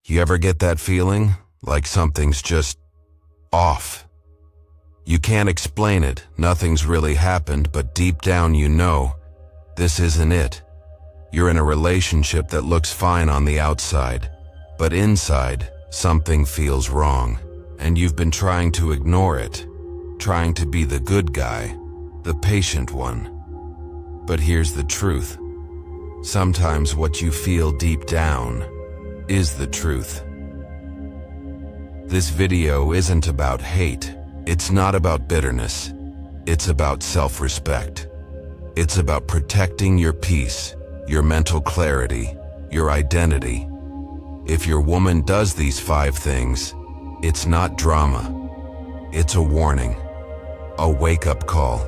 You ever get that feeling? Like something's just off. You can't explain it, nothing's really happened, but deep down you know, this isn't it. You're in a relationship that looks fine on the outside, but inside, something feels wrong. And you've been trying to ignore it, trying to be the good guy, the patient one. But here's the truth. Sometimes what you feel deep down is the truth. This video isn't about hate. It's not about bitterness. It's about self-respect. It's about protecting your peace, your mental clarity, your identity. If your woman does these 5 things, it's not drama. It's a warning, a wake-up call.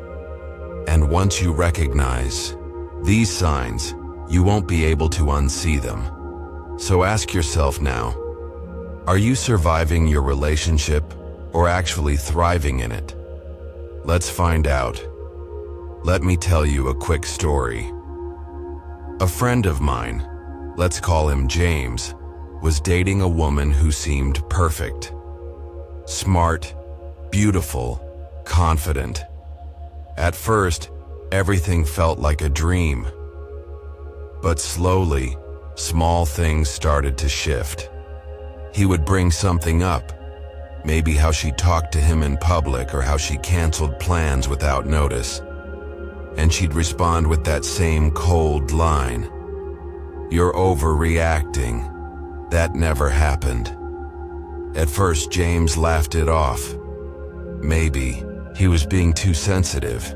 And once you recognize these signs, you won't be able to unsee them. So ask yourself now, are you surviving your relationship or actually thriving in it? Let's find out. Let me tell you a quick story. A friend of mine, let's call him James, was dating a woman who seemed perfect. Smart, beautiful, confident. At first, everything felt like a dream. But slowly, small things started to shift. He would bring something up, maybe how she talked to him in public or how she canceled plans without notice. And she'd respond with that same cold line, "You're overreacting. That never happened." At first, James laughed it off. Maybe he was being too sensitive.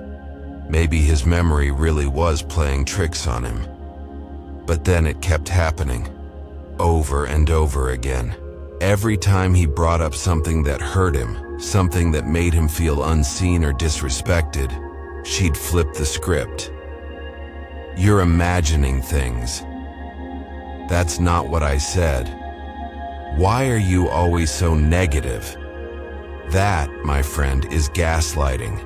Maybe his memory really was playing tricks on him. But then it kept happening, over and over again. Every time he brought up something that hurt him, something that made him feel unseen or disrespected, she'd flip the script. "You're imagining things. That's not what I said. Why are you always so negative?" That, my friend, is gaslighting.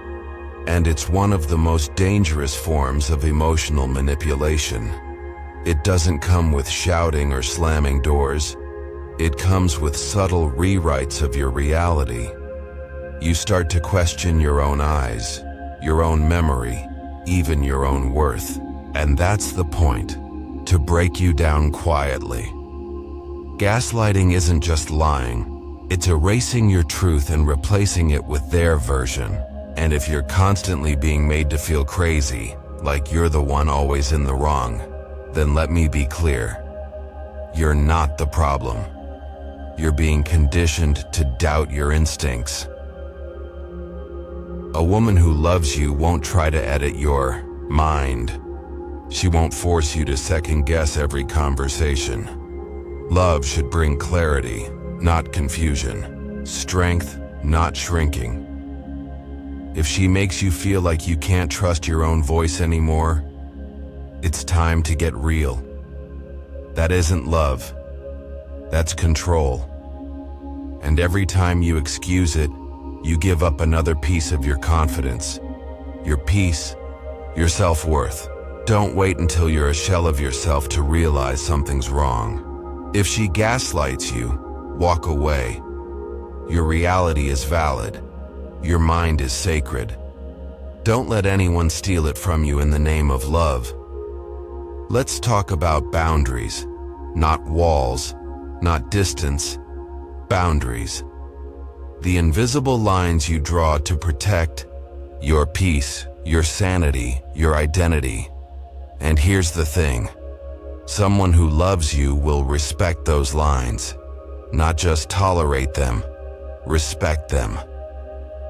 And it's one of the most dangerous forms of emotional manipulation. It doesn't come with shouting or slamming doors. It comes with subtle rewrites of your reality. You start to question your own eyes, your own memory, even your own worth. And that's the point, to break you down quietly. Gaslighting isn't just lying. It's erasing your truth and replacing it with their version. And if you're constantly being made to feel crazy, like you're the one always in the wrong, then let me be clear. You're not the problem. You're being conditioned to doubt your instincts. A woman who loves you won't try to edit your mind. She won't force you to second-guess every conversation. Love should bring clarity, not confusion. Strength, not shrinking. If she makes you feel like you can't trust your own voice anymore, it's time to get real. That isn't love. That's control. And every time you excuse it, you give up another piece of your confidence, your peace, your self-worth. Don't wait until you're a shell of yourself to realize something's wrong. If she gaslights you, walk away. Your reality is valid. Your mind is sacred. Don't let anyone steal it from you in the name of love. Let's talk about boundaries, not walls, not distance, boundaries. The invisible lines you draw to protect your peace, your sanity, your identity. And here's the thing. Someone who loves you will respect those lines, not just tolerate them, respect them.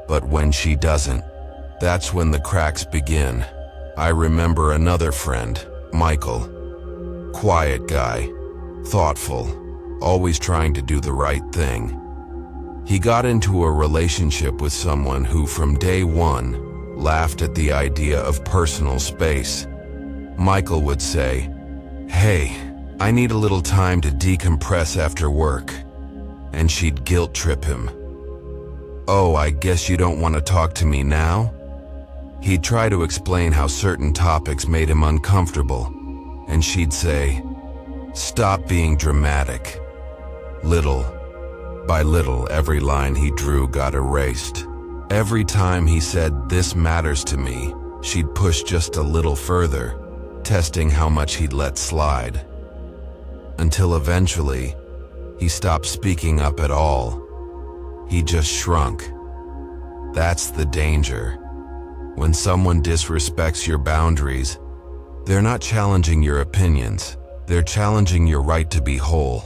But when she doesn't, that's when the cracks begin. I remember another friend, Michael. Quiet guy, thoughtful, always trying to do the right thing. He got into a relationship with someone who from day one laughed at the idea of personal space. Michael would say, "Hey, I need a little time to decompress after work." And she'd guilt trip him. "Oh, I guess you don't want to talk to me now?" He'd try to explain how certain topics made him uncomfortable, and she'd say, "Stop being dramatic." Little by little, every line he drew got erased. Every time he said, "This matters to me," she'd push just a little further, testing how much he'd let slide. Until eventually, he stopped speaking up at all. He just shrunk. That's the danger. When someone disrespects your boundaries, they're not challenging your opinions, they're challenging your right to be whole.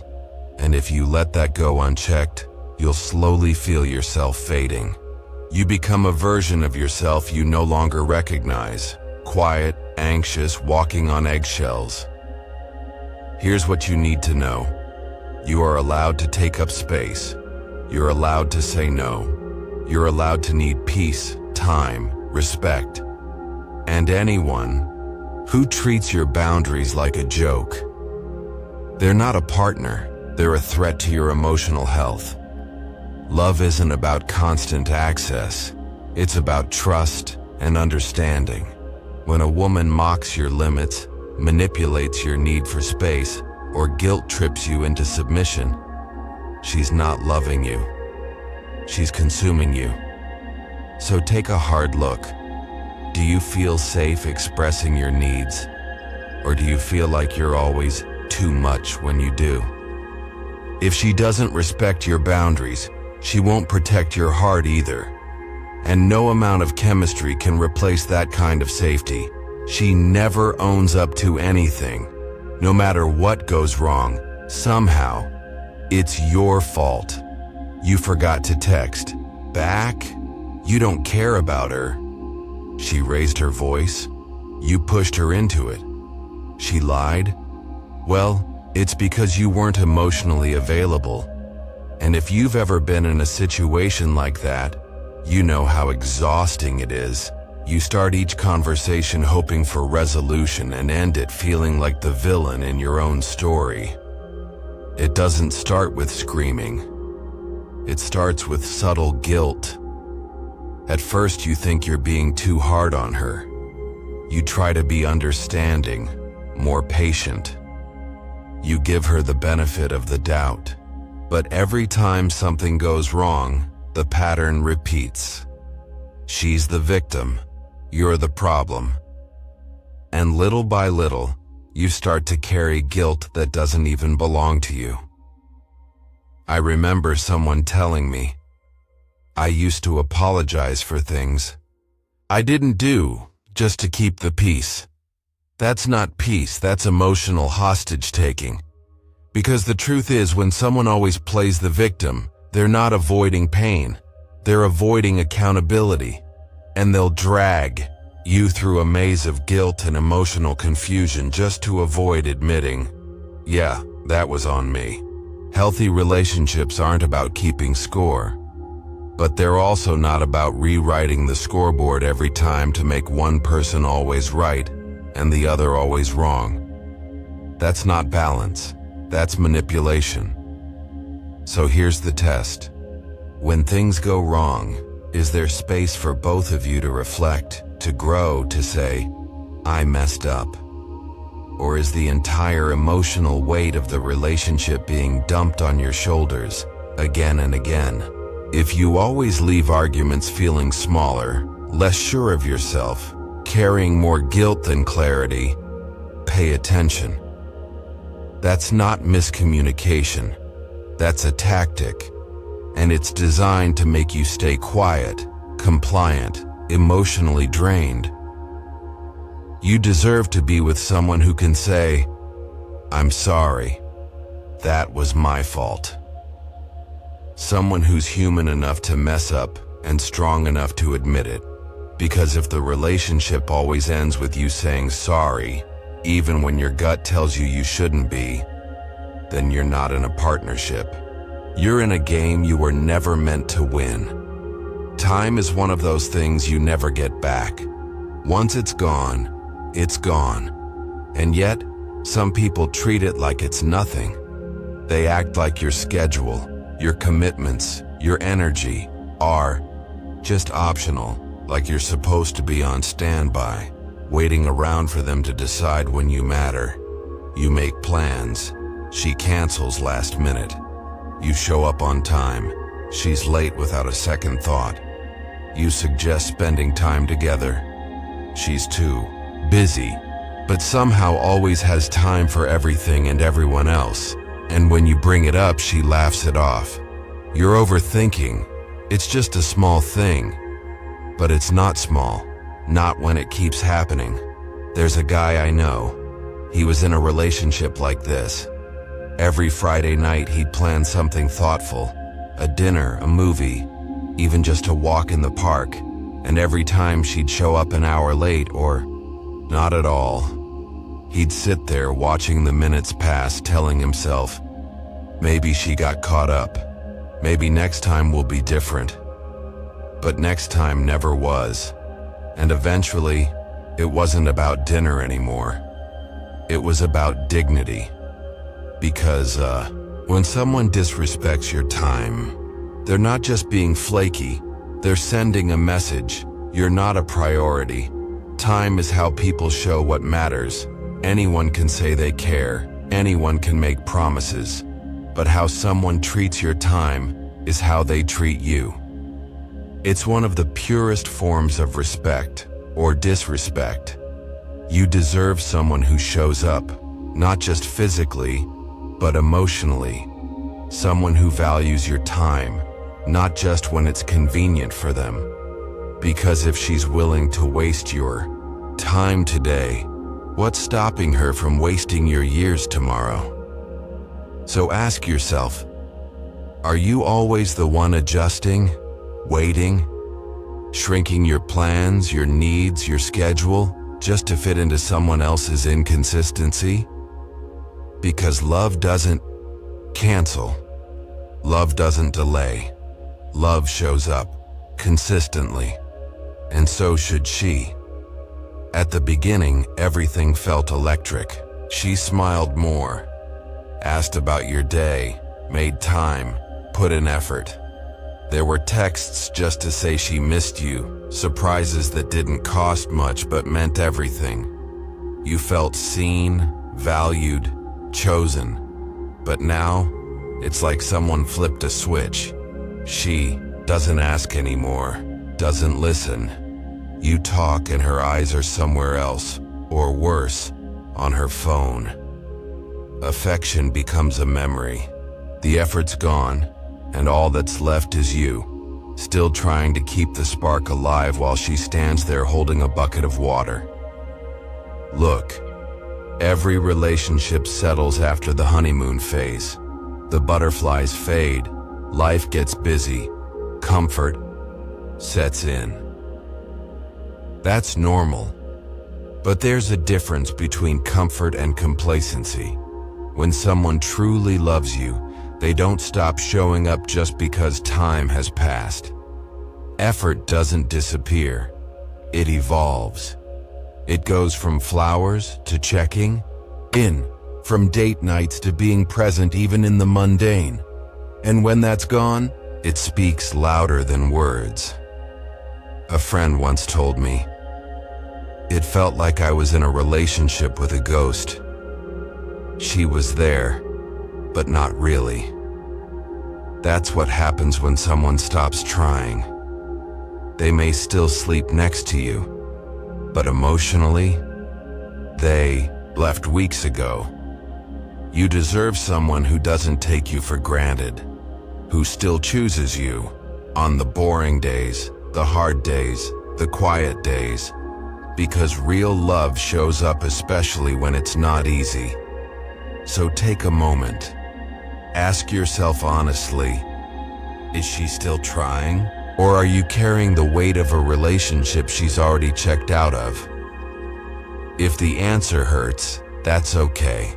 And if you let that go unchecked, you'll slowly feel yourself fading. You become a version of yourself you no longer recognize, quiet, anxious, walking on eggshells. Here's what you need to know. You are allowed to take up space. You're allowed to say no. You're allowed to need peace, time, respect. And anyone who treats your boundaries like a joke, they're not a partner, they're a threat to your emotional health. Love isn't about constant access, it's about trust and understanding. When a woman mocks your limits, manipulates your need for space, or guilt trips you into submission, she's not loving you. She's consuming you. So take a hard look. Do you feel safe expressing your needs? Or do you feel like you're always too much when you do? If she doesn't respect your boundaries, she won't protect your heart either. And no amount of chemistry can replace that kind of safety. She never owns up to anything. No matter what goes wrong, somehow, it's your fault. You forgot to text back. You don't care about her. She raised her voice. You pushed her into it. She lied. Well, it's because you weren't emotionally available. And if you've ever been in a situation like that, you know how exhausting it is. You start each conversation hoping for resolution and end it feeling like the villain in your own story. It doesn't start with screaming. It starts with subtle guilt. At first you think you're being too hard on her. You try to be understanding, more patient. You give her the benefit of the doubt. But every time something goes wrong, the pattern repeats. She's the victim. You're the problem. And little by little, you start to carry guilt that doesn't even belong to you. I remember someone telling me, I used to apologize for things I didn't do just to keep the peace. That's not peace, that's emotional hostage-taking. Because the truth is, when someone always plays the victim, they're not avoiding pain, they're avoiding accountability. And they'll drag you through a maze of guilt and emotional confusion just to avoid admitting, yeah, that was on me. Healthy relationships aren't about keeping score, but they're also not about rewriting the scoreboard every time to make one person always right and the other always wrong. That's not balance, that's manipulation. So here's the test. When things go wrong, is there space for both of you to reflect, to grow, to say, I messed up? Or is the entire emotional weight of the relationship being dumped on your shoulders again and again? If you always leave arguments feeling smaller, less sure of yourself, carrying more guilt than clarity, pay attention. That's not miscommunication. That's a tactic. And it's designed to make you stay quiet, compliant, emotionally drained. You deserve to be with someone who can say, I'm sorry, that was my fault. Someone who's human enough to mess up and strong enough to admit it. Because if the relationship always ends with you saying sorry, even when your gut tells you you shouldn't be, then you're not in a partnership. You're in a game you were never meant to win. Time is one of those things you never get back. Once it's gone, it's gone. And yet, some people treat it like it's nothing. They act like your schedule, your commitments, your energy are just optional, like you're supposed to be on standby, waiting around for them to decide when you matter. You make plans. She cancels last minute. You show up on time. She's late without a second thought. You suggest spending time together. She's too busy, but somehow always has time for everything and everyone else. And when you bring it up, she laughs it off. You're overthinking. It's just a small thing. But it's not small. Not when it keeps happening. There's a guy I know. He was in a relationship like this. Every Friday night he'd plan something thoughtful. A dinner, a movie, even just a walk in the park. And every time she'd show up an hour late or not at all, he'd sit there watching the minutes pass, telling himself, maybe she got caught up. Maybe next time will be different. But next time never was. And eventually, it wasn't about dinner anymore. It was about dignity. Because, when someone disrespects your time, they're not just being flaky, they're sending a message. You're not a priority. Time is how people show what matters. Anyone can say they care, anyone can make promises, but how someone treats your time is how they treat you. It's one of the purest forms of respect, or disrespect. You deserve someone who shows up, not just physically, but emotionally. Someone who values your time, not just when it's convenient for them. Because if she's willing to waste your time today, what's stopping her from wasting your years tomorrow? So ask yourself, are you always the one adjusting, waiting, shrinking your plans, your needs, your schedule, just to fit into someone else's inconsistency? Because love doesn't cancel. Love doesn't delay. Love shows up consistently. And so should she. At the beginning, everything felt electric. She smiled more, asked about your day, made time, put in effort. There were texts just to say she missed you, surprises that didn't cost much but meant everything. You felt seen, valued, chosen. But now, it's like someone flipped a switch. She doesn't ask anymore, doesn't listen. You talk and her eyes are somewhere else, or worse, on her phone. Affection becomes a memory. The effort's gone, and all that's left is you, still trying to keep the spark alive while she stands there holding a bucket of water. Look, every relationship settles after the honeymoon phase. The butterflies fade, life gets busy, comfort sets in. That's normal. But there's a difference between comfort and complacency. When someone truly loves you, they don't stop showing up just because time has passed. Effort doesn't disappear. It evolves. It goes from flowers to checking in, from date nights to being present even in the mundane. And when that's gone, it speaks louder than words. A friend once told me, it felt like I was in a relationship with a ghost. She was there, but not really. That's what happens when someone stops trying. They may still sleep next to you, but emotionally, they left weeks ago. You deserve someone who doesn't take you for granted, who still chooses you on the boring days, the hard days, the quiet days, because real love shows up especially when it's not easy. So take a moment. Ask yourself honestly, is she still trying? Or are you carrying the weight of a relationship she's already checked out of? If the answer hurts, that's okay.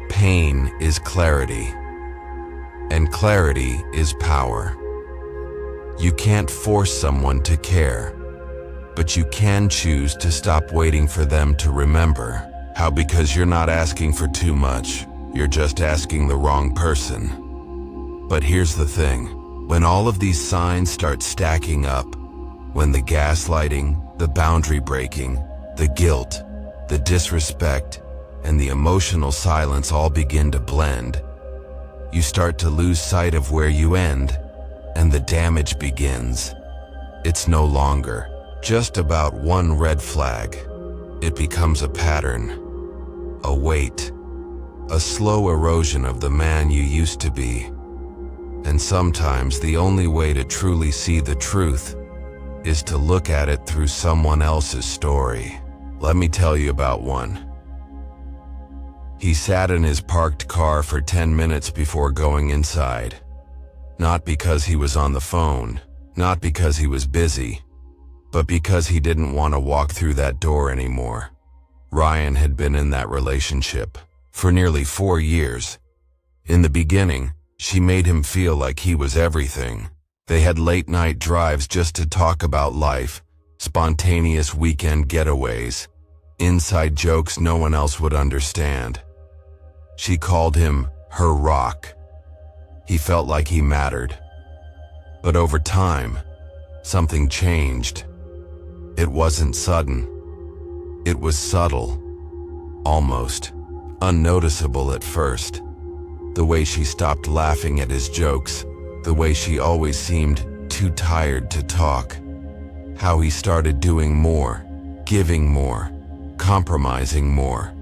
Pain is clarity, and clarity is power. You can't force someone to care, but you can choose to stop waiting for them to remember. How? Because you're not asking for too much, you're just asking the wrong person. But here's the thing, when all of these signs start stacking up, when the gaslighting, the boundary breaking, the guilt, the disrespect, and the emotional silence all begin to blend, you start to lose sight of where you end, and the damage begins. It's no longer just about one red flag. It becomes a pattern, a weight, a slow erosion of the man you used to be. And sometimes the only way to truly see the truth is to look at it through someone else's story. Let me tell you about one. He sat in his parked car for 10 minutes before going inside. Not because he was on the phone, not because he was busy, but because he didn't want to walk through that door anymore. Ryan had been in that relationship for nearly 4 years. In the beginning, she made him feel like he was everything. They had late-night drives just to talk about life, spontaneous weekend getaways, inside jokes no one else would understand. She called him her rock. He felt like he mattered. But over time, something changed. It wasn't sudden. It was subtle, almost unnoticeable at first. The way she stopped laughing at his jokes, the way she always seemed too tired to talk, how he started doing more, giving more, compromising more,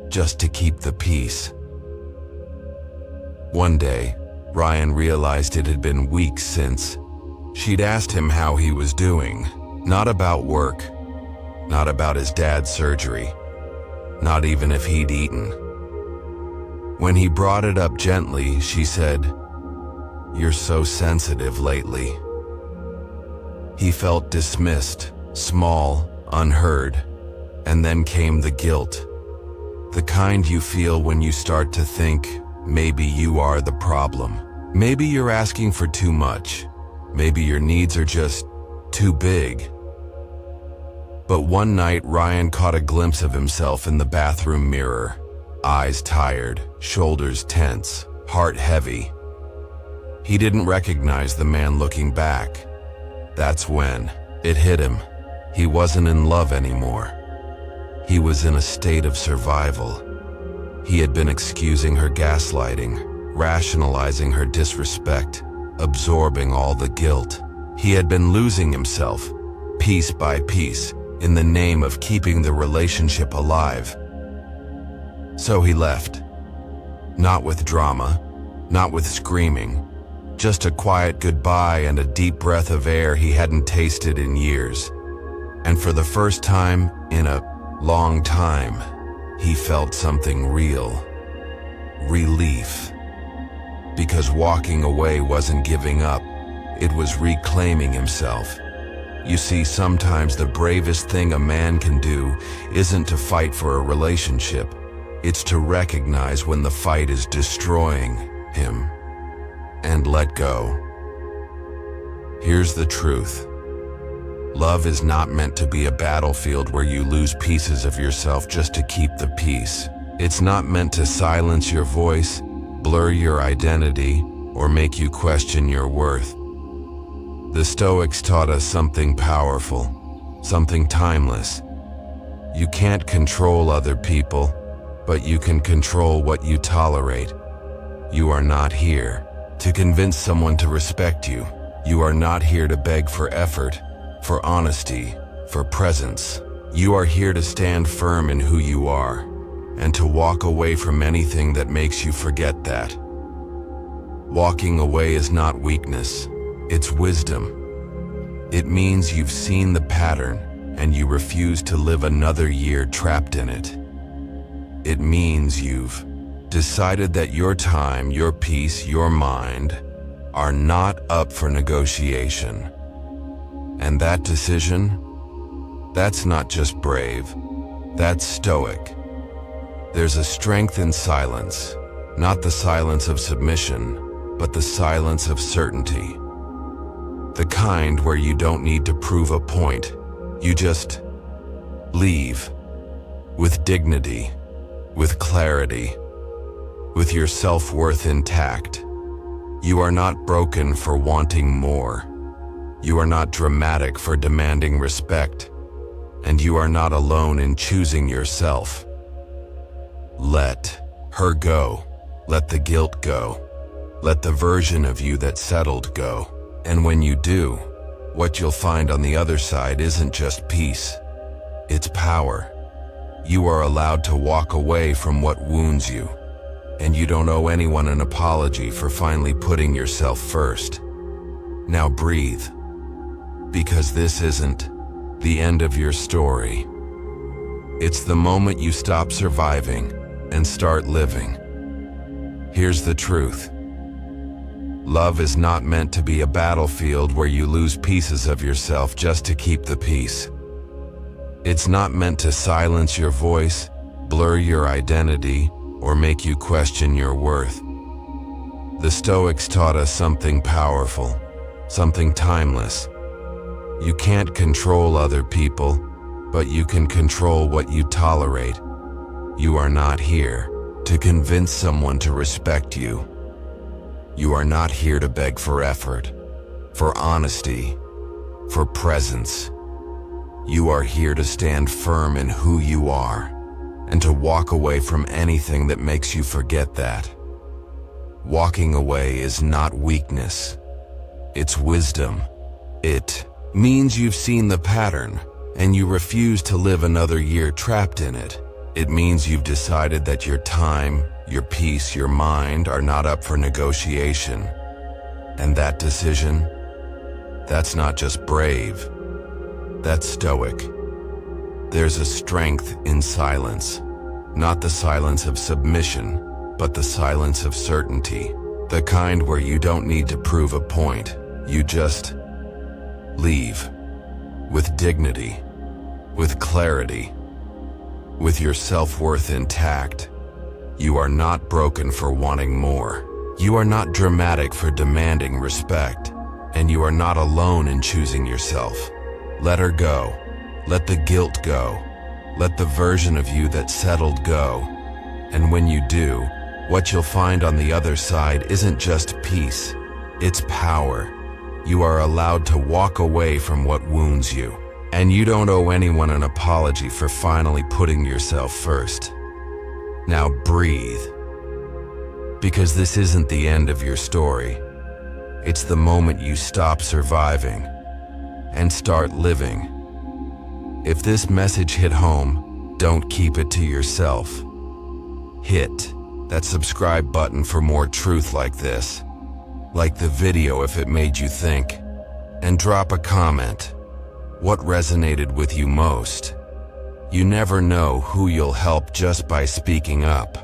just to keep the peace. One day, Ryan realized it had been weeks since she'd asked him how he was doing. Not about work, not about his dad's surgery, not even if he'd eaten. When he brought it up gently, she said, "You're so sensitive lately." He felt dismissed, small, unheard, and then came the guilt. The kind you feel when you start to think maybe you are the problem. Maybe you're asking for too much. Maybe your needs are just too big. But one night, Ryan caught a glimpse of himself in the bathroom mirror. Eyes tired, shoulders tense, heart heavy. He didn't recognize the man looking back. That's when it hit him. He wasn't in love anymore. He was in a state of survival. He had been excusing her gaslighting, rationalizing her disrespect, absorbing all the guilt. He had been losing himself, piece by piece, in the name of keeping the relationship alive. So he left. Not with drama, not with screaming, just a quiet goodbye and a deep breath of air he hadn't tasted in years. And for the first time in a long time, he felt something real. Relief. Because walking away wasn't giving up, it was reclaiming himself. You see, sometimes the bravest thing a man can do isn't to fight for a relationship. It's to recognize when the fight is destroying him and let go. Here's the truth. Love is not meant to be a battlefield where you lose pieces of yourself just to keep the peace. It's not meant to silence your voice, blur your identity, or make you question your worth. The Stoics taught us something powerful, something timeless. You can't control other people, but you can control what you tolerate. You are not here to convince someone to respect you. You are not here to beg for effort, for honesty, for presence. You are here to stand firm in who you are, and to walk away from anything that makes you forget that. Walking away is not weakness, it's wisdom. It means you've seen the pattern, and you refuse to live another year trapped in it. It means you've decided that your time, your peace, your mind are not up for negotiation. And that decision, that's not just brave, that's stoic. There's a strength in silence, not the silence of submission, but the silence of certainty. The kind where you don't need to prove a point, you just leave with dignity, with clarity, with your self-worth intact. You are not broken for wanting more. You are not dramatic for demanding respect. And you are not alone in choosing yourself. Let her go. Let the guilt go. Let the version of you that settled go. And when you do, what you'll find on the other side isn't just peace. It's power. You are allowed to walk away from what wounds you. And you don't owe anyone an apology for finally putting yourself first. Now breathe. Because this isn't the end of your story. It's the moment you stop surviving and start living. Here's the truth. Love is not meant to be a battlefield where you lose pieces of yourself just to keep the peace. It's not meant to silence your voice, blur your identity, or make you question your worth. The Stoics taught us something powerful, something timeless. You can't control other people, but you can control what you tolerate. You are not here to convince someone to respect you. You are not here to beg for effort, for honesty, for presence. You are here to stand firm in who you are and to walk away from anything that makes you forget that. Walking away is not weakness. It's wisdom. It means you've seen the pattern and you refuse to live another year trapped in it. It means you've decided that your time, your peace, your mind are not up for negotiation. And that decision, that's not just brave, that's stoic. There's a strength in silence, not the silence of submission, but the silence of certainty, the kind where you don't need to prove a point, you just leave, with dignity, with clarity, with your self-worth intact. You are not broken for wanting more. You are not dramatic for demanding respect. And you are not alone in choosing yourself. Let her go. Let the guilt go. Let the version of you that settled go. And when you do, what you'll find on the other side isn't just peace. It's power. You are allowed to walk away from what wounds you. And you don't owe anyone an apology for finally putting yourself first. Now breathe. Because this isn't the end of your story. It's the moment you stop surviving and start living. If this message hit home, don't keep it to yourself. Hit that subscribe button for more truth like this. Like the video if it made you think. And drop a comment. What resonated with you most? You never know who you'll help just by speaking up.